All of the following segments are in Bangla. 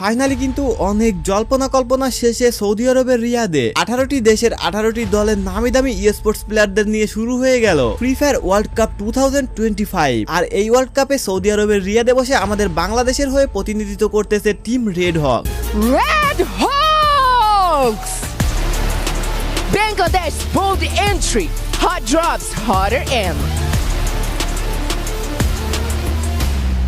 ফাইনালি কিন্তু অনেক জল্পনা কল্পনা শেষে সৌদি আরবের রিয়াদে 18টি দেশের 18টি দলের নামি দামি স্পোর্টস প্লেয়ারদের নিয়ে শুরু হয়ে গেল ফ্রি ফায়ার ওয়ার্ল্ড কাপ 2025। আর এই ওয়ার্ল্ড কাপে সৌদি আরবের রিয়াদে বসে আমাদের বাংলাদেশের হয়ে প্রতিনিধিত্ব করতেছে টিম রেড হক। Red Hawks! Bangladesh bold entry, hot drops, hotter M.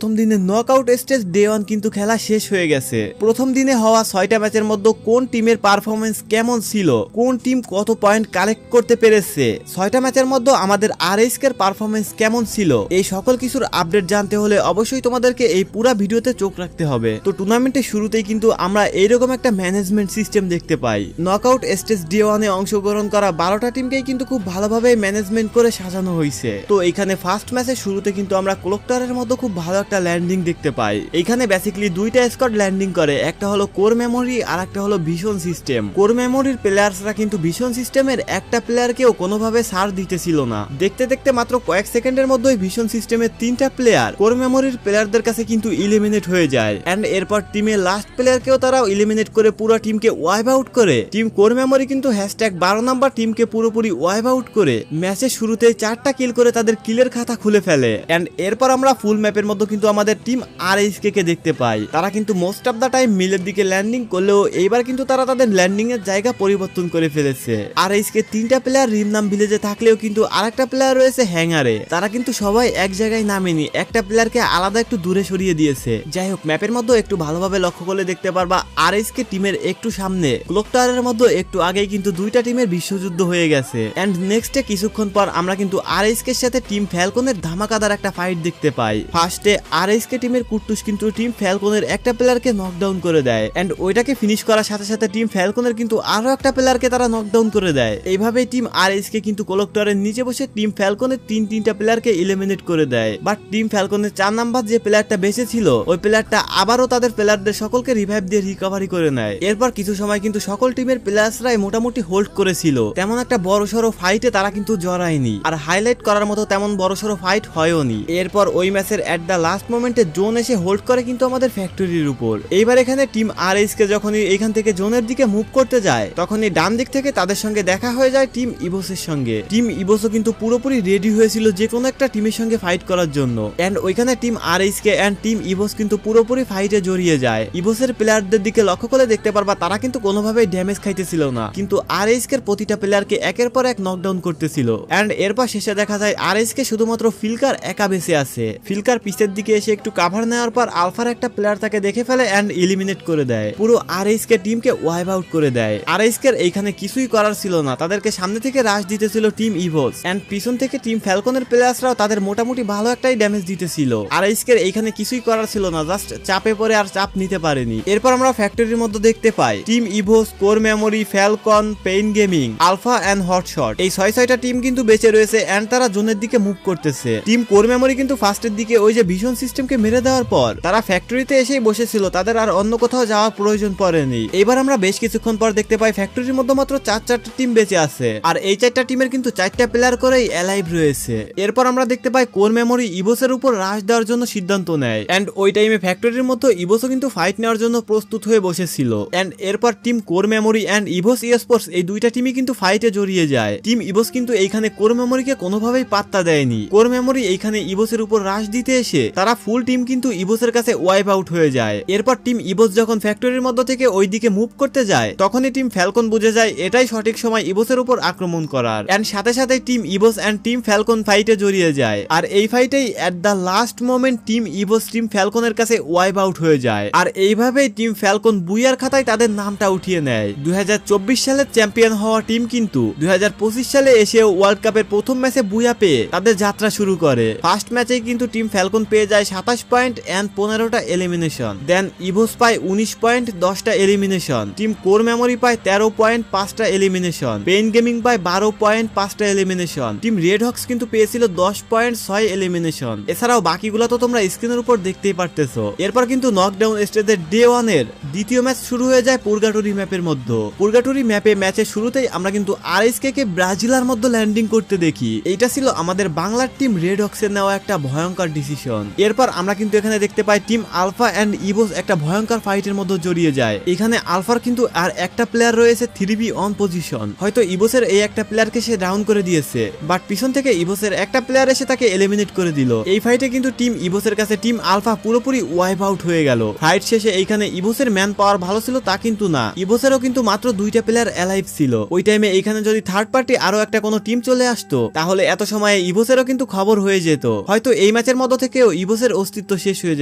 প্রথম দিনে নকআউট স্টেজ ডে 1 কিন্তু খেলা শেষ হয়ে গেছে। প্রথম দিনে হওয়া 6টা ম্যাচের মধ্যে কোন টিমের পারফরমেন্স কেমন ছিল, কোন টিম কত পয়েন্ট কালেক্ট করতে পেরেছে, 6টা ম্যাচের মধ্যে আমাদের আরএসকে এর পারফরমেন্স কেমন ছিল, এই সকল কিছুর আপডেট জানতে হলে অবশ্যই তোমাদেরকে এই পুরো ভিডিওতে চোখ রাখতে হবে। তো টুর্নামেন্টের শুরুতেই কিন্তু আমরা এইরকম একটা ম্যানেজমেন্ট সিস্টেম দেখতে পাই। নকআউট স্টেজ ডে 1 এ অংশগ্রহণ করা 12টা টিমকেই কিন্তু খুব ভালোভাবে ম্যানেজমেন্ট করে সাজানো হয়েছে। তো এখানে ফার্স্ট ম্যাচের শুরুতে কিন্তু আমরা ক্লক টাওয়ারের মধ্যে খুব ভালো একটা ল্যান্ডিং দেখতে পাই। এখানে বেসিক্যালি দুইটা স্কোয়াড ল্যান্ডিং করে, একটা হলো কোর মেমোরি আর একটা হলো ভিশন সিস্টেম। কোর মেমোরির প্লেয়ার্সরা কিন্তু ভিশন সিস্টেমের একটা প্লেয়ারকেও কোনোভাবে ছাড় দিতেছিল না। দেখতে দেখতে মাত্র কয়েক সেকেন্ডের মধ্যেই ভিশন সিস্টেমের 3টা প্লেয়ার কোর মেমোরির প্লেয়ারদের কাছে কিন্তু ইলিমিনেট হয়ে যায়। এন্ড এরপর টিমের লাস্ট প্লেয়ারকেও তারা ইলিমিনেট করে পুরো টিমকে ওয়াইপ আউট করে। টিম কোর মেমোরি কিন্তু #12 নাম্বার টিমকে পুরোপুরি ওয়াইপ আউট করে ম্যাচের শুরুতে 4টা কিল করে তাদের কিলের খাতা খুলে ফেলে। এন্ড এরপর আমরা ফুল ম্যাপের মধ্যে কিন্তু আমাদের টিম আরএসকে কে দেখতে পাই। তারা কিন্তু মোস্ট অফ দা টাইম মিলের দিকে ল্যান্ডিং করলেও এইবার কিন্তু তারা তাদের ল্যান্ডিং এর জায়গা পরিবর্তন করে ফেলেছে। আরএসকে 3টা প্লেয়ার রিমনাম ভিলেজে থাকলেও কিন্তু আরেকটা প্লেয়ার রয়েছে হ্যাঙ্গারে। তারা কিন্তু সবাই এক জায়গায় নামেনি, একটা প্লেয়ারকে আলাদা একটু দূরে সরিয়ে দিয়েছে। যাই হোক, ম্যাপের মধ্যে একটু ভালোভাবে লক্ষ্য করলে দেখতে পারবা আরএসকে টিমের একটু সামনে ক্লক টাওয়ারের মধ্যে একটু আগেই কিন্তু দুইটা টিমের বিশ্বযুদ্ধ হয়ে গেছে। এন্ড নেক্সটে কিছুক্ষণ পর আমরা কিন্তু আরএসকে সাথে টিম ফ্যালকনের ধামাকাদার একটা ফাইট দেখতে পাই। ফার্স্টে আরএসকে টিমের কুট্টুস কিন্তু টিম ফ্যালকনের একটা প্লেয়ারকে নকডাউন করে দেয়। এন্ড ওইটাকে ফিনিশ করার সাথে সাথে টিম ফ্যালকনের কিন্তু আরো একটা প্লেয়ারকে তারা নকডাউন করে দেয়। এইভাবেই টিম আরএসকে কিন্তু ক্লক টাওয়ারের নিচে বসে টিম ফ্যালকনের তিনটা প্লেয়ারকে এলিমিনেট করে দেয়। বাট টিম ফ্যালকনের 4 নাম্বার যে প্লেয়ারটা বেঁচে ছিল ওই প্লেয়ারটা আবারও তাদের প্লেয়ারদের সকলকে রিভাইভ দিয়ে রিকভারি করে নেয়। এরপর কিছু সময় কিন্তু সকল টিমের প্লেয়ার্সরাই মোটামুটি হোল্ড করেছিল। তেমন একটা বড়সড় ফাইটে তারা কিন্তু জড়ায়নি, আর হাইলাইট করার মতো তেমন বড়সড় ফাইট হয়ওনি। এরপর ওই ম্যাচের এট দ্য লাস্ট মোমেন্টে জোন এসে হোল্ড করে কিন্তু আমাদের ফ্যাক্টরির উপর। এইবার এখানে টিম আরএসকে যখনই এখান থেকে জোনের দিকে মুভ করতে যায় তখনই ডান দিক থেকে তাদের সঙ্গে দেখা হয়ে যায় টিম ইভোসের সঙ্গে। টিম ইভোসও কিন্তু পুরোপুরি রেডি হয়েছিল যে কোনো একটা টিমের সঙ্গে ফাইট করার জন্য। এন্ড ওইখানে team RSK and team Evos কিন্তু পুরোপুরি ফাইটে জড়িয়ে যায়। ইভোসের প্লেয়ারদের দিকে লক্ষ্য করে দেখতে পারবা তারা কিন্তু কোনোভাবেই ড্যামেজ খাইতেছিল না, কিন্তু আরএসকে এর প্রতিটা প্লেয়ারকে একের পর এক নকডাউন করতেছিল। এন্ড এরপর শেষে দেখা যায় আরএসকে শুধুমাত্র ফিলকার একা বেঁচে আছে। ফিলকার পিছের দিকে এসে একটু কাভার নেওয়ার পর আলফার একটা প্লেয়ার তাকে দেখে ফেলে এন্ড এলিমিনেট করে দেয়। পুরো আরএসকে টিমকে ওয়াইপ আউট করে দেয়। আরএসকে এইখানে কিছুই করার ছিল না, তাদেরকে সামনে থেকে রাশ দিতেছিল টিম ইভোস এন্ড পিছন থেকে টিম ফ্যালকনের প্লেয়ার্সরাও তাদের মোটামুটি ভালো একটাই ড্যামেজ দিতেছিল। আরএসকে এইখানে কিছুই করার ছিল না, জাস্ট চাপে পড়ে আর চাপ নিতে পারেনি। এরপর আমরা ফ্যাক্টরির মধ্যে দেখতে পাই team Evos, Core Memory, Falcon, Pain Gaming, Alpha and Hotshot এই 6টা টিম কিন্তু বেঁচে রয়েছে এন্ড তারা জোনের দিকে মুভ করতেছে। টিম কোর মেমোরি কিন্তু ফার্স্টের দিকে ওই যে ভিশন সিস্টেমকে মেরে দেওয়ার পর তারা ফ্যাক্টরিতে এসেই বসেছিল, তাদের আর অন্য কোথাও যাওয়ার প্রয়োজন পড়েনি। এবার আমরা বেশ কিছুক্ষণ পর দেখতে পাই ফ্যাক্টরির মধ্যে মাত্র 4টা টিম বেঁচে আছে, আর এই 4টা টিমের কিন্তু 4টা প্লেয়ার করেই অ্যালাইভ রয়েছে। এরপর আমরা দেখতে পাই কোর মেমোরি ইভোসের উপর রাশ দেওয়ার জন্য সিদ্ধান্ত নেয়। এন্ড ওই টাইমে ফ্যাক্টরির মধ্যে ইভোসও কিন্তু ফাইট নেওয়ার জন্য প্রস্তুত হয়ে বসেছিল। এন্ড এরপর team Core Memory and Evos Sports এই দুইটা টিমই কিন্তু ফাইটে জড়িয়ে যায়। টিম ইভোস কিন্তু এইখানে কোর মেমোরিকে কোনোভাবেই পাত্তা দেয়নি। কোর মেমোরি এইখানে ইভোসের উপর রাশ দিতে এসে তারা ফুল টিম কিন্তু ইভোসের কাছে ওয়াইপ আউট হয়ে যায়। এরপর টিম ইভোস যখন ফ্যাক্টরির মধ্য থেকে ওই দিকে মুভ করতে যায় তখনই টিম ফ্যালকন বুঝে যায় এটাই সঠিক সময় ইভোসের উপর আক্রমণ করার। এন্ড সাথে সাথে team Evos and team Falcon ফাইটে জড়িয়ে যায়। আর এই ফাইটেই at the last moment team Evos team ফ্যালকনের কাছে ওয়াইপ আউট হয়ে যায়। আর এইভাবেই টিম ফ্যালকন বুইয়ার খাতায় তাদের নামটা উঠিয়ে নেয়। 2024 সালের চ্যাম্পিয়ন হওয়া টিম কিন্তু 2025 সালে এসে ওয়ার্ল্ড কাপের প্রথম ম্যাচে বুইয়া পেয়ে তাদের যাত্রা শুরু করে। ফার্স্ট ম্যাচেই কিন্তু টিম ফ্যালকন পেয়ে যায় 27 পয়েন্ট এন্ড 15টা এলিমিনেশন। দেন ইভোস পায় 19 পয়েন্ট 10টা এলিমিনেশন। টিম কোর মেমোরি পায় 13 পয়েন্ট 5টা এলিমিনেশন। পেইন গেমিং পায় 12 পয়েন্ট 5টা এলিমিনেশন। টিম রেড হক্স কিন্তু পেয়েছিল 10 পয়েন্ট 6 এলিমিনেশন। এছাড়াও বাকিগুলো তো তোমরা স্ক্রিনের উপর দেখতেই পারতেছো। এরপর কিন্তু নকডাউন স্টেজের ডে 1 এর দ্বিতীয় ম্যাচ শুরু হয়ে যায় পুরগাটরি ম্যাপের মধ্যে। পুরগাটরি ম্যাপে ম্যাচের শুরুতেই আমরা কিন্তু আরএসকে কে ব্রাজিলের মধ্যে ল্যান্ডিং করতে দেখি। এইটা ছিল আমাদের বাংলার টিম রেড হক্সের নেওয়া একটা ভয়ঙ্কর ডিসিশন। এরপর আমরা কিন্তু এখানে দেখতে পাই টিম আলফা এন্ড ইভোস একটা ভয়ঙ্কর ফাইটের মধ্যে জড়িয়ে যায়। এখানে আলফার কিন্তু আর একটা প্লেয়ার রয়েছে 3v1 পজিশন। হয়তো ইভোসের এই একটা প্লেয়ারকে সে ডাউন করে দিয়েছে, বাট পিছন থেকে ইভোসের একটা প্লেয়ার এসে তাকে এলিমিনেট করে দিল। এই ফাইটে কিন্তু টিম ইভোসের কাছে টিম আলফা পুরোপুরি ওয়াইপ আউট হয়ে গেল। ফাইট শেষে এইখানে ইভোসের ম্যান পাওয়ার ভালো ছিল তা কিন্তু না, ইভোসেরও কিন্তু মাত্র 2টা প্লেয়ার অ্যালাইভ ছিল। ওই টাইমে এইখানে যদি থার্ড পার্টি আরো একটা কোনো টিম চলে আসতো তাহলে এত সময়ে ইভোসেরও কিন্তু খবর হয়ে যেত, হয়তো এই ম্যাচের মধ্য থেকেও ইভোসের অস্তিত্ব শেষ হয়ে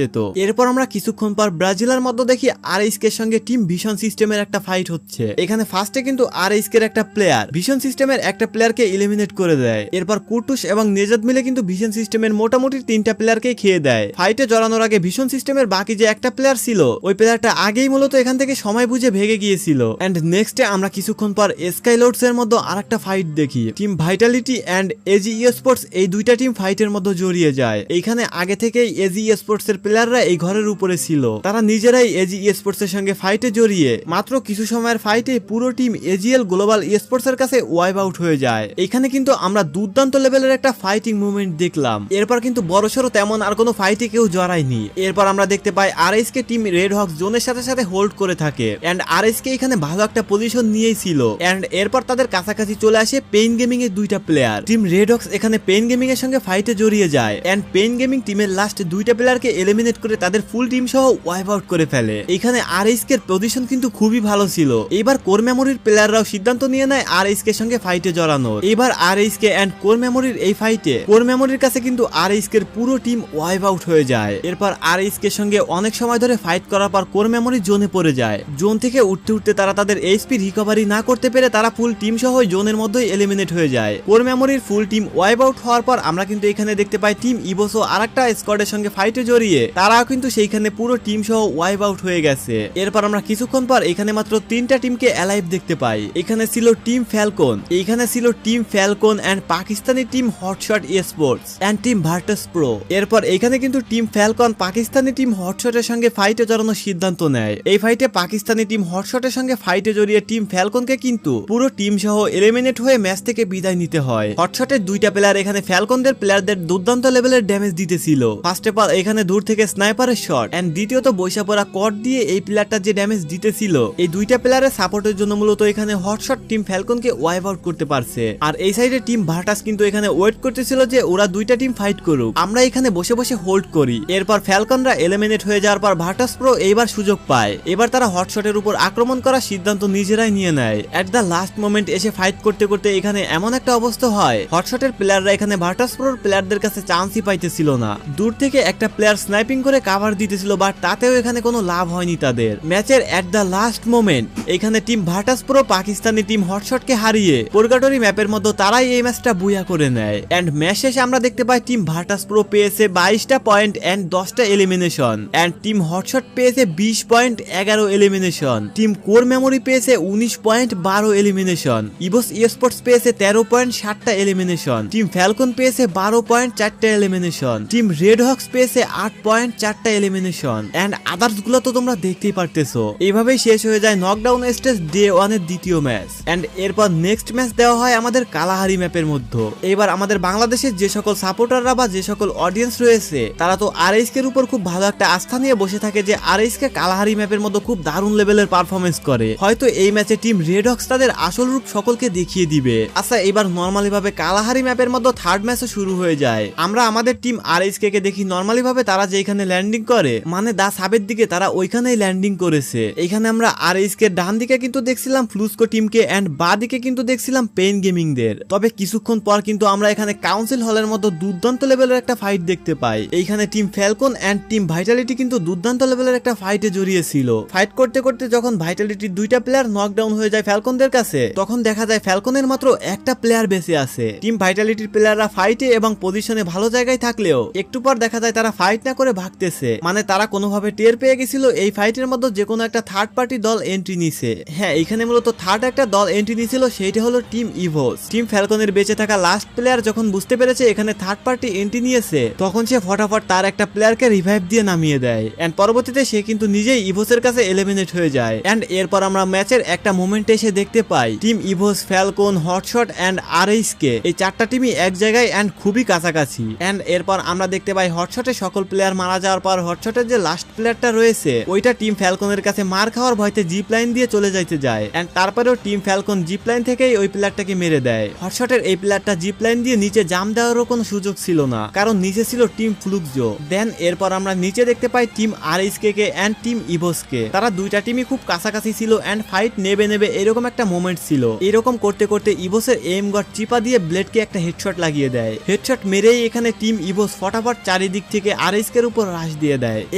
যেত। এরপর আমরা কিছুক্ষণ পর ব্রাজিলের মধ্যে দেখি আরএইচকে সঙ্গে টিম ভিশন সিস্টেমের একটা ফাইট হচ্ছে। এখানে ফার্স্টে কিন্তু আরএইচকের একটা প্লেয়ার ভিশন সিস্টেমের একটা প্লেয়ারকে এলিমিনেট করে দেয়। এরপর কুর্টুস এবং নেজাদ মিলে কিন্তু ভিশন সিস্টেমের মোটামুটি 3টা প্লেয়ারকে খেয়ে দেয়। ফাইটে জড়ানোর আগে ভিশন সিস্টেমের বাকি যে একটা প্লেয়ার ছিল ওই প্লেয়ারটা আগেই মূলত এখান থেকে সময় বুঝে ভেগে গিয়েছিল। এন্ড নেক্সটে আমরা কিছুক্ষণ পর স্কাইলোডস এর মধ্যে আরেকটা ফাইট দেখি। Team Vitality and AG Sports এই দুইটা টিম ফাইটের মধ্যে জড়িয়ে যায়। এইখানে আগে থেকেই এজি স্পোর্টস এর প্লেয়াররা এই ঘরের উপরে ছিল, তারা নিজেরাই এজি স্পোর্টস এর সঙ্গে ফাইটে জড়িয়ে মাত্র কিছু সময়ের ফাইটে পুরো টিম এজিএল গ্লোবাল স্পোর্টস এর কাছে ওয়াইপ আউট হয়ে যায়। এখানে কিন্তু আমরা দুর্দান্ত লেভেলের একটা ফাইটিং মুভমেন্ট দেখলাম। এরপর কিন্তু বড়সড় তেমন আর কোনো ফাইটে কেউ জড়ায়নি। এরপর আমরা দেখতে পাই আরএইচকে টিম রেড হক জোনের সাথে সাথে হোল্ড করে থাকে এন্ড আরএইচকে এখানে ভালো একটা পজিশন নিয়েই ছিল। এন্ড এরপর তাদের কাছাকাছি চলে আসে পেইন গেমিং এর 2টা প্লেয়ার। টিম রেড হক্স এখানে পেইন গেমিং এর সঙ্গে ফাইটে জড়িয়ে যায় এন্ড পেইন গেমিং টিমের লাস্ট 2টা প্লেয়ারকে এলিমিনেট করে তাদের ফুল টিম সহ ওয়াইপ আউট করে ফেলে। এখানে আরএইচকে এর পজিশন কিন্তু খুবই ভালো ছিল। এবার কোর মেমোরির প্লেয়াররাও সিদ্ধান্ত নিয়ে নেয় আরএইচকে এর সঙ্গে ফাইটে জড়ানোর। এবার আরএইচকে এন্ড কোর মেমোরির এই ফাইটে কোর মেমোরির কাছে কিন্তু আরএইচকে এর পুরো টিম ওয়াইপ আউট হয়ে যায়। এরপর আরএইচকে এর সঙ্গে অনেক সময় ধরে ফাইট করার পর কোর মেমোরি জোনে পড়ে যায়। জোন থেকে উঠতে উঠতে তারা তাদের এইচপি রিকভারি না করতে পেরে তারা ফুল টিম সহ জোনের মধ্যেই এলিমিনেট হয়ে যায়। কোর মেমোরির ফুল টিম ওয়াইপ আউট হওয়ার পর আমরা কিন্তু এখানে দেখতে পাই টিম ইভোসো আরেকটা স্কোয়াডের সঙ্গে ফাইটে জড়িয়ে তারাও কিন্তু সেইখানে পুরো টিম সহ ওয়াইপ আউট হয়ে গেছে। এরপর আমরা কিছুক্ষণ পর এখানে মাত্র 3টা টিমকে অ্যালাইভ দেখতে পাই। এখানে ছিল টিম ফ্যালকন, এইখানে ছিল team Falcon and Pakistani team Hotshot Sports and team Virtus Pro. এরপর এখানে কিন্তু টিম ফ্যালকন পাকিস্তানি টিম হটশটের সঙ্গে ফাইটে জড়ানোর সিদ্ধান্ত নেয়। এই ফাইটে পাকিস্তানি টিম হটশটের সঙ্গে ফাইটে জড়িয়ে টিম ফ্যালকনকে কিন্তু পুরো টিম সহ এলিমিনেট হয়ে ম্যাচ থেকে বিদায় নিতে হয়। হটশটের 2টা প্লেয়ার এখানে ফ্যালকনদের প্লেয়ারদের দুর্দান্ত লেভেলের ড্যামেজ দিতেছিল। ফার্স্ট অফ অল এখানে দূর থেকে স্নাইপারের শট এন্ড দ্বিতীয়ত বৈশাপরা কট দিয়ে এই প্লেয়ারটা যে ড্যামেজ দিতেছিল এই 2টা প্লেয়ারের সাপোর্টের জন্য মূলত এখানে হটশট টিম ফ্যালকনকে ওয়াইপ আউট করতে পারছে। আর এই সাইডে টিম ভার্টাস কিন্তু এখানে ওয়েট করতেছিল যে ওরা 2টা টিম ফাইট করুক, আমরা এখানে বসে বসে হোল্ড করি। এরপর ফ্যালকনরা এলিমিনেট হয়ে যাওয়ার পর ভার্টাস প্রো এইবার সুযোগ পায়। এবার তারা হটশটের উপর আক্রমণ করার সিদ্ধান্ত নিজেরাই নিয়ে নেয়। এট দ্য লাস্ট মোমেন্ট এসে ফাইট করতে করতে এখানে এমন একটা অবস্থা হয় হটশটের প্লেয়াররা এখানে ভার্টাস প্রোর প্লেয়ারদের কাছে চান্সই পাইতেছিল না। দূর থেকে একটা প্লেয়ার স্নাইপিং করে কাভার দিতেছিল, বাট তাতেও এখানে কোনো লাভ হয়নি তাদের। ম্যাচের এট দ্য লাস্ট মোমেন্ট এখানে team Virtus Pro Pakistani team হটশটকে হারিয়ে পুরগাটরি ম্যাপের মধ্যে তারাই এই ম্যাচটা বুয়া করে নেয়। এন্ড ম্যাচ শেষে আমরা দেখতে পাই টিম ভার্টাস প্রো পেয়েছে 22টা পয়েন্ট এন্ড 10টা এলিমিনেশন এন্ড টিম হটশট পেয়েছে 20 point 11 elimination. Team Core memory পেয়েছে 19 পয়েন্ট 12 এলিমিনেশন। ইভোস স্পোর্টস পেয়েছে 13 পয়েন্ট 7টা এলিমিনেশন। টিম ফ্যালকন পেয়েছে 12 পয়েন্ট 4টা এলিমিনেশন। টিম রেড হক্স পেয়েছে 8 পয়েন্ট 4টা এলিমিনেশন এন্ড আদার্স গুলো তো তোমরা দেখতেই পারতেছো। এইভাবেই শেষ হয়ে যায় নকডাউন স্টেজ ডে 1 এর দ্বিতীয় ম্যাচ। এন্ড এরপর নেক্সট ম্যাচ দেওয়া হয় আমাদের কালাহারি ম্যাপের মধ্যে। এবার আমাদের বাংলাদেশের যে সকল সাপোর্টাররা বা যে সকল অডিয়েন্স রয়েছে তারা তো আরএইচকে এর উপর খুব ভালো একটা আস্থা নিয়ে বসে থাকে যে আরএইচকে কালাহারি ম্যাপের মধ্যে খুব দারুণ লেভেলের পারফরমেন্স করে, হয়তো এই ম্যাচে টিম রেড হক্স তাদের আসল রূপ সকলকে দেখিয়ে দিবে। আচ্ছা এবার নরমালি ভাবে কালাহারি ম্যাপের মধ্যে থার্ড ম্যাচও শুরু হয়ে যায়। আমরা আমাদের টিম আরএইচকে কে দেখি নরমালি ভাবে তারা যেখানে ল্যান্ডিং করে মানে দা সাবের দিকে তারা ওইখানেই ল্যান্ডিং করেছে। এখানে আমরা আরএইচকে ডান দিকে কিন্তু দেখছিলাম ফ্লুস্কো টিমকে এন্ড বা দিকে কিন্তু দেখছিলাম পেইন গেমিং দের। তবে কিছুক্ষণ পর কিন্তু আমরা এখানে কাউন্সিল হলের মধ্যে দুর্দান্ত লেভেলের একটা ফাইট দেখতে পাই। এইখানে team Falcon and team Vitality কিন্তু দুর্দান্ত লেভেলের একটা ফাইটে জড়িয়েছিল। ফাইট করতে করতে যখন ভাইটালিটির 2টা প্লেয়ার নকডাউন হয়ে যায় ফ্যালকনদের কাছে তখন দেখা যায় ফ্যালকনের মাত্র একটা প্লেয়ার বেঁচে আছে। টিম ভাইটালিটির প্লেয়াররা ফাইটে এবং পজিশনে ভালো জায়গায় থাকলেও একটু পর দেখা যায় তারা ফাইট না করে ভাগতেছে, মানে তারা কোনোভাবে টের পেয়ে গেছিল এই ফাইটের মধ্যে যে কোনো একটা থার্ড পার্টি দল এন্ট্রি নিছে। হ্যাঁ এখানে মূলত থার্ড একটা দল এন্ট্রি নিছিল, সেইটা হলো টিম ইভোস। টিম ফ্যালকনের বেঁচে থাকা লাস্ট প্লেয়ার যখন বুঝতে পেরেছে এখানে থার্ড পার্টি এন্ট্রি নিয়েছে তখন সে ফটাফট তার একটা প্লেয়ারকে রিভাইভ দিয়ে নামিয়ে দেয় এন্ড পরবর্তীতে সে কিন্তু নিজেই ইভোসের কাছে এলিমিনেট হয়ে যায়। এন্ড এরপর আমরা ম্যাচের একটা মোমেন্টে এসে দেখতে পাই team Evos, Falcon, Hotshot and RHK এই 4টা টিমই এক জায়গায় এন্ড খুবই কাছাকাছি। এন্ড এরপর আমরা দেখতে পাই পাই হটশটে সকল প্লেয়ার মারা যাওয়ার পর হটশটের যে লাস্ট প্লেয়ারটা রয়েছে ওইটা টিম ফ্যালকনের কাছে মার খাওয়ার ভয়তে জিপ লাইন দিয়ে চলে যাইতে যায় এন্ড তারপরেও টিম ফ্যালকন জিপ লাইন থেকেই ওই প্লেয়ারটাকে মেরে দেয়। হটশটের এই প্লেয়ারটা জিপ লাইন দিয়ে নিচে জাম দেওয়ারও কোনো সুযোগ ছিল না, কারণ নিচে ছিল টিম ফ্লুকজো। দেন এরপর আমরা নিচে দেখতে পাই টিম আরএসকে কে এন্ড টিম ইভোসকে। তারা দুইটা টিমই খুব কাছাকাছি ছিল এন্ড ফাইট নেবে এরকম একটা মোমেন্ট ছিল। এরকম করতে করতে ইভোসের এম গড চিপা দিয়ে ব্লেডকে একটা হেডশট লাগিয়ে দেয়। হেডশট মেরেই এখানে টিম ইভোস ফটাফট চারিদিক থেকে আরএসকের উপর রাশ দিয়ে দেয়।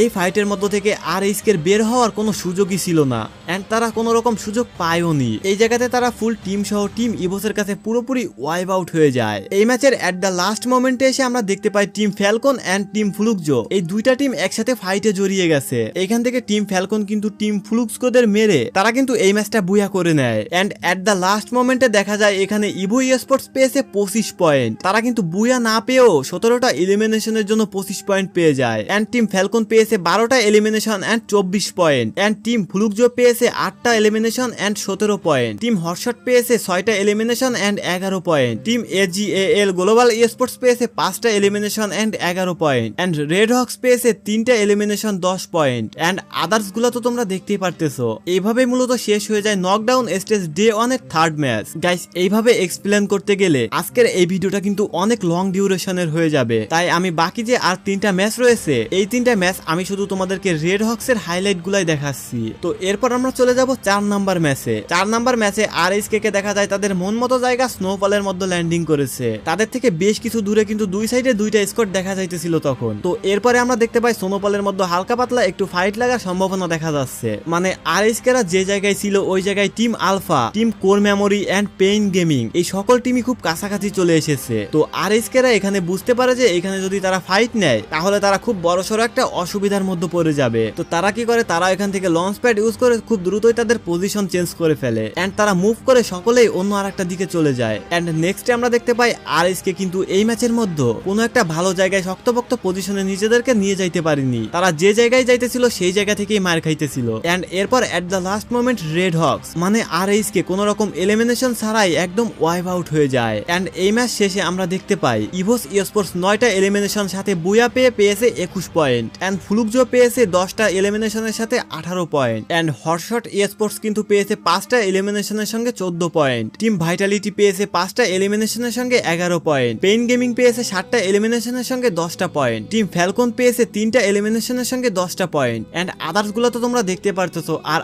এই ফাইটের মধ্য থেকে আরএসকের বের হওয়ার কোনো সুযোগই ছিল না এন্ড তারা কোনো রকম সুযোগ পায়ওনি। এই জায়গাতে তারা ফুল টিম সহ টিম ইভোসের কাছে পুরোপুরি ওয়াইপ আউট হয়ে যায়। এই ম্যাচের এট দ্য লাস্ট মোমেন্টে এসে আমরা দেখতে পাই টিম ফ্যালকন এন্ড টিম ফ্লুকজো এই দুইটা টিম একসাথে ফাইটে জড়িয়ে গেছে। এখান থেকে টিম ফ্যালকন কিন্তু টিম ফ্লুকজোদের মেরে তারা কিন্তু এই ম্যাচটা বুয়া করে নেয় এন্ড এট দ্য লাস্ট মোমেন্টে দেখা যায় এখানে ইভো স্পোর্টস পেয়েছে 25 পয়েন্ট। তারা কিন্তু বুয়া না পেয়েও 17টা এলিমিনেশনের জন্য 25 পয়েন্ট পেয়ে যায় এন্ড টিম ফ্যালকন পেয়েছে 12টা elimination and 24 point and team ফ্লুকজো পেয়েছে 8টা elimination and 17 point. Team Hotshot পেয়েছে 6টা elimination and 11 point. Team AGAL Global Sports পেয়েছে 5টা elimination and 11 point and Red Hawks পেয়েছে 3টা এলিমিনেশন 10 পয়েন্ট এন্ড আদার্স গুলো তো তোমরা দেখতেই পারতেছো। এইভাবে মূলত শেষ হয়ে যায় নকডাউন স্টেজ ডে 1 এর থার্ড ম্যাচ। গাইস এইভাবে এক্সপ্লেন করতে গেলে আজকের এই ভিডিওটা কিন্তু অনেক লং ডিউরেশনের হয়ে যাবে, তাই আমি বাকি যে আর 3টা ম্যাচ রয়েছে এই 3টা ম্যাচ আমি শুধু তোমাদেরকে রেড হক্সের হাইলাইট গুলাই দেখাচ্ছি। তো এরপর আমরা চলে যাব 4 নাম্বার ম্যাচে। 4 নাম্বার ম্যাচে আরএসকে কে দেখা যায় তাদের মন মতো জায়গা স্নোফলের মধ্যে ল্যান্ডিং করেছে। তাদের থেকে বেশ কিছু দূরে কিন্তু দুই সাইডে দুইটা স্কোয়াড দেখা যাইতেছিল তখন। তো এরপরে আমরা দেখতে পাই স্নোফলের মধ্যে হালকা পাতলা একটু ফাইট লাগার সম্ভাবনা দেখা যাচ্ছে। মানে আরএসকেরা যে জায়গায় ছিল ওই জায়গায় team Alpha, team Core Memory and Pain Gaming এই সকল টিমই খুব কাছাকাছি চলে এসেছে। তো আরএসকেরা এখানে বুঝতে পারে যে এখানে যদি তারা ফাইট নেয় তাহলে তারা খুব বড়সড় একটা অসুবিধার মধ্যে পড়ে যাবে। তো তারা কি করে, তারা এখান থেকে লঞ্চ প্যাড ইউজ করে খুব দ্রুতই তাদের পজিশন চেঞ্জ করে ফেলে এন্ড তারা মুভ করে সকলেই অন্য আরেকটা দিকে চলে যায় এন্ড নেক্সটে আমরা দেখতে পাই আরএসকে কিন্তু এই ম্যাচের মধ্যে কোনো একটা ভালো জায়গায় শক্তপোক্ত পজিশনে নিজেদেরকে নিয়ে যাইতে পারেনি। তারা যে জায়গায় যাইতেছিল সেই জায়গা থেকেই মার খাইতেছিল এন্ড এরপর এট the last moment red Hawks মানে আরএসকে কোনো রকম এলিমিনেশন ছাড়াই একদম ওয়াইপ আউট হয়ে যায় এন্ড এই ম্যাচ শেষে আমরা দেখতে পাই ইভোস স্পোর্টস 9টা এলিমিনেশন সাথে বুয়া পেয়েছে 21 পয়েন্ট এন্ড ফ্লুকজো পেয়েছে 10টা এলিমিনেশনের সাথে 18 পয়েন্ট এন্ড হটশট স্পোর্টস কিন্তু পেয়েছে 5টা এলিমিনেশনের সঙ্গে 14 পয়েন্ট। টিম ভাইটালিটি পেয়েছে 5টা এলিমিনেশনের সঙ্গে 11 পয়েন্ট। পেইন গেমিং পেয়েছে 7টা এলিমিনেশনের সঙ্গে 10টা পয়েন্ট। টিম ফ্যালকন পেয়েছে 3টা এলিমিনেশনের সঙ্গে 10টা পয়েন্ট এন্ড আদার্স গুলো তো তোমরা দেখতে পারতেছো। আর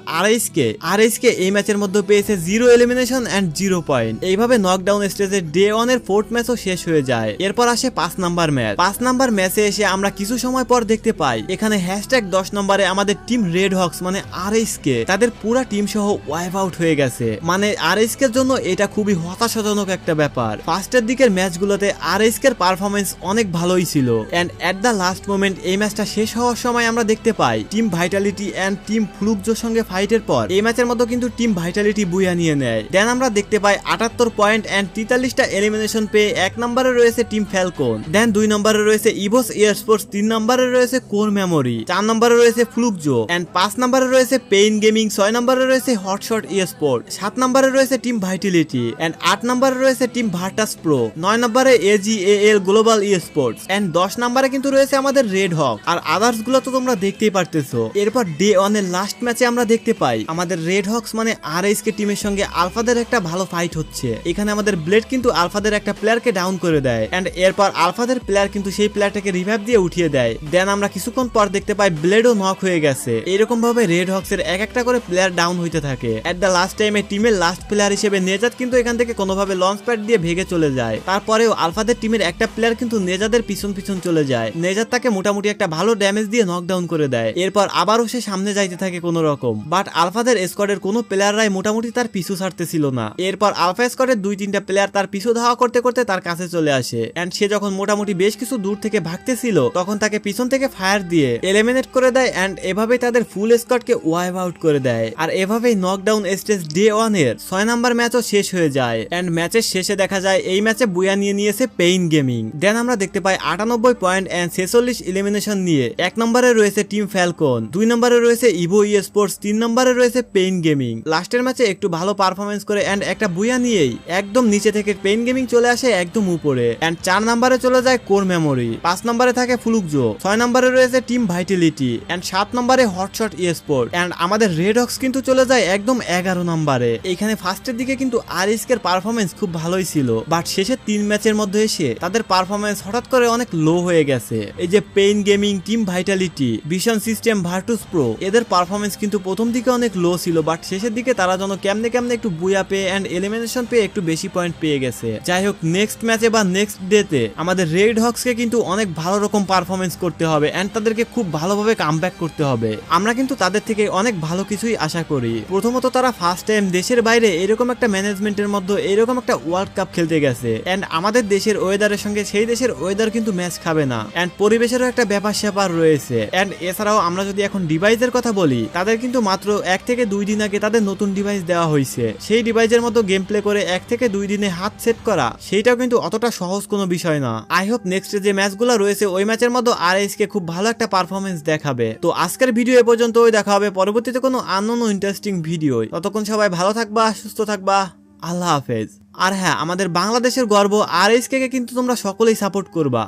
আরএসকে এই ম্যাচের মধ্যে পেয়েছে 0 এলিমিনেশন এন্ড 0 পয়েন্ট। এইভাবে নকডাউন স্টেজের ডে 1 এর 4th ম্যাচও শেষ হয়ে যায়। এরপর আসে 5 নাম্বার ম্যাচ। 5 নাম্বার ম্যাচে এসে আমরা কিছু সময় পর দেখতে পাই এখানে #10 নম্বরে আমাদের টিম রেড হক্স মানে আরএসকে তাদের পুরো টিম সহ ওয়াইপ আউট হয়ে গেছে। মানে আরএসকের জন্য এটা খুবই হতাশাজনক একটা ব্যাপার। ফার্স্টের দিকের ম্যাচগুলোতে আরএসকের পারফরমেন্স অনেক ভালোই ছিল and at the last moment এই ম্যাচটা শেষ হওয়ার সময় আমরা দেখতে পাই টিম ভাইটালিটি এন্ড টিম ফ্লুকজোর সঙ্গে ফাইটের পর এই ম্যাচের মধ্যে কিন্তু টিম ভাইটালিটি বুয়া নিয়ে নেয়। দেন আমরা দেখতে পাই 78 পয়েন্ট এন্ড 43টা এলিমিনেশন পেয়ে 1 নম্বরে রয়েছে টিম ফ্যালকন, দেন 2 নম্বরে রয়েছে ইভোস স্পোর্টস, 3 নম্বরে রয়েছে কোর মেমোরি, 4 নম্বরে রয়েছে ফ্লুকজো এন্ড 5 নম্বরে রয়েছে পেইন গেমিং, 6 নম্বরে রয়েছে হটশট স্পোর্ট, 7 নম্বরে রয়েছে টিম ভাইটালিটি এন্ড 8 নম্বরে রয়েছে টিম ভার্টাস প্রো, 9 নম্বরে এজিএএল গ্লোবাল স্পোর্টস এন্ড 10 নম্বরে কিন্তু রয়েছে আমাদের রেড হক। আর আদার্স গুলো তো তোমরা দেখতেই পারতেছো। এরপর ডে 1 এর লাস্ট ম্যাচে আমরা দেখতে পাই আমাদের রেড হক্স মানে আরএসকে টিমের সঙ্গে আলফাদের একটা ভালো ফাইট হচ্ছে। এখানে আমাদের ব্লেড কিন্তু আলফাদের একটা প্লেয়ারকে ডাউন করে দেয় এন্ড এরপর আলফাদের প্লেয়ার কিন্তু সেই প্লেয়ারটাকে রিভাইভ দিয়ে উঠিয়ে দেয়। দেন আমরা কিছুক্ষণ পর দেখতে পাই ব্লেডও নক হয়ে গেছে। এরকম ভাবে রেড হক্সের এক একটা করে প্লেয়ার ডাউন হইতে থাকে। এট দ্য লাস্ট টাইমে টিমের লাস্ট প্লেয়ার হিসেবে নেজাদ কিন্তু এখান থেকে কোনোভাবে লঞ্চ প্যাড দিয়ে ভেগে চলে যায়। তারপরেও আলফাদের টিমের একটা প্লেয়ার কিন্তু নেজাদের পিছন চলে যায়। নেজাদ তাকে মোটামুটি একটা ভালো ড্যামেজ দিয়ে নকডাউন করে দেয়। এরপর আবারও সে সামনে যাইতে থাকে কোন রকম, বাট আলফাদের স্কোয়াডের কোনো প্লেয়াররাই মোটামুটি তার পিছু ছাড়তেছিল না। এরপর আলফা স্কোয়াডের 2-3টা প্লেয়ার তার পিছু ধাওয়া করতে করতে তার কাছে চলে আসে এন্ড সে যখন মোটামুটি বেশ কিছু দূর থেকে ভাগতেছিল তখন তাকে পিছন থেকে ফায়ার দিয়ে এলিমিনেট করে দেয় এন্ড এভাবেই তাদের ফুল স্কোয়াডকে ওয়াইপ আউট করে দেয়। আর এভাবেই নকডাউন স্টেজ ডে 1 এর 6 নাম্বার ম্যাচও শেষ হয়ে যায় এন্ড ম্যাচের শেষে দেখা যায় এই ম্যাচে বুয়া নিয়ে নিয়েছে পেইন গেমিং। দেন আমরা দেখতে পাই 98 পয়েন্ট এন্ড 46 এলিমিনেশন নিয়ে 1 নম্বরে রয়েছে টিম ফ্যালকন, 2 নম্বরে রয়েছে ইভো স্পোর্টস, 3 নম্বরে রয়েছে পেইন গেমিং। লাস্টের ম্যাচে একটু ভালো পারফরমেন্স করে এন্ড একটা বুয়া নিয়েই একদম নিচে থেকে পেইন গেমিং চলে আসে একদম উপরে এন্ড 4 নম্বরে চলে যায় কোর মেমোরি, 5 5 নম্বরে থাকে ফুলুকজো, 6 নম্বরে রয়েছে টিম ভাইটালিটি এন্ড 7 নম্বরে হটশট স্পোর্ট এন্ড আমাদের রেড হক্স কিন্তু চলে যায় একদম 11 নম্বরে। এখানে ফার্স্টের দিকে কিন্তু আরএসকে এর পারফরম্যান্স খুব ভালোই ছিল, বাট শেষের 3 ম্যাচের মধ্যে এসে তাদের পারফরম্যান্স হঠাৎ করে অনেক লো হয়ে গেছে। এই যে Pain Gaming, team Vitality, Vision System, Virtus Pro, এদের পারফরম্যান্স কিন্তু প্রথম দিকে অনেক লো ছিল, বাট শেষের দিকে তারা যেন কেমনে কেমনে একটু বুয়া পেয়ে এন্ড এলিমিনেশন পেয়ে একটু বেশি পয়েন্ট পেয়ে গেছে। যাই হোক, নেক্সট ম্যাচে বা নেক্সট ডেতে আমাদের রেড হক্সকে কিন্তু অনেক ভালো রকম পারফরম্যান্স করতে হবে এন্ড তাদেরকে খুব ভালোভাবে কামব্যাক করতে হবে। আমরা কিন্তু তাদের থেকে অনেক ভালো কিছুই আশা করি। প্রথমত তারা ফার্স্ট টাইম দেশের বাইরে এরকম একটা ম্যানেজমেন্টের মধ্যে এরকম একটা ওয়ার্ল্ড কাপ খেলতে গেছে এন্ড আমাদের দেশের ওয়েদারের সঙ্গে সেই দেশের ওয়েদার কিন্তু ম্যাচ খাবে না এন্ড পরিবেশেরও একটা ব্যাপার স্যাপার রয়েছে। এন্ড এছাড়াও আমরা যদি এখন ডিভাইসের কথা বলি, তাদের কিন্তু মাত্র 1 থেকে 2 দিন আগে তাদের নতুন ডিভাইস দেওয়া হয়েছে। সেই ডিভাইসের মতো গেম প্লে করে 1 থেকে 2 দিনে হাত সেট করা সেইটাও কিন্তু অতটা সহজ কোনো বিষয় না। আই হোপ নেক্সট যে ম্যাচগুলো রয়েছে ওই ম্যাচের মধ্যে আরএসকে খুব ভালো একটা পারফরমেন্স দেখাবে। তো আজকের ভিডিও এ পর্যন্তই, দেখা হবে পরবর্তীতে কোনো আননোন ইন্টারেস্টিং ভিডিও। ততক্ষণ সবাই ভালো থাকবা, সুস্থ থাকবা, আল্লাহ হাফেজ। আর হ্যাঁ, আমাদের বাংলাদেশের গর্ব আরএসকে কিন্তু তোমরা সকলেই সাপোর্ট করবা।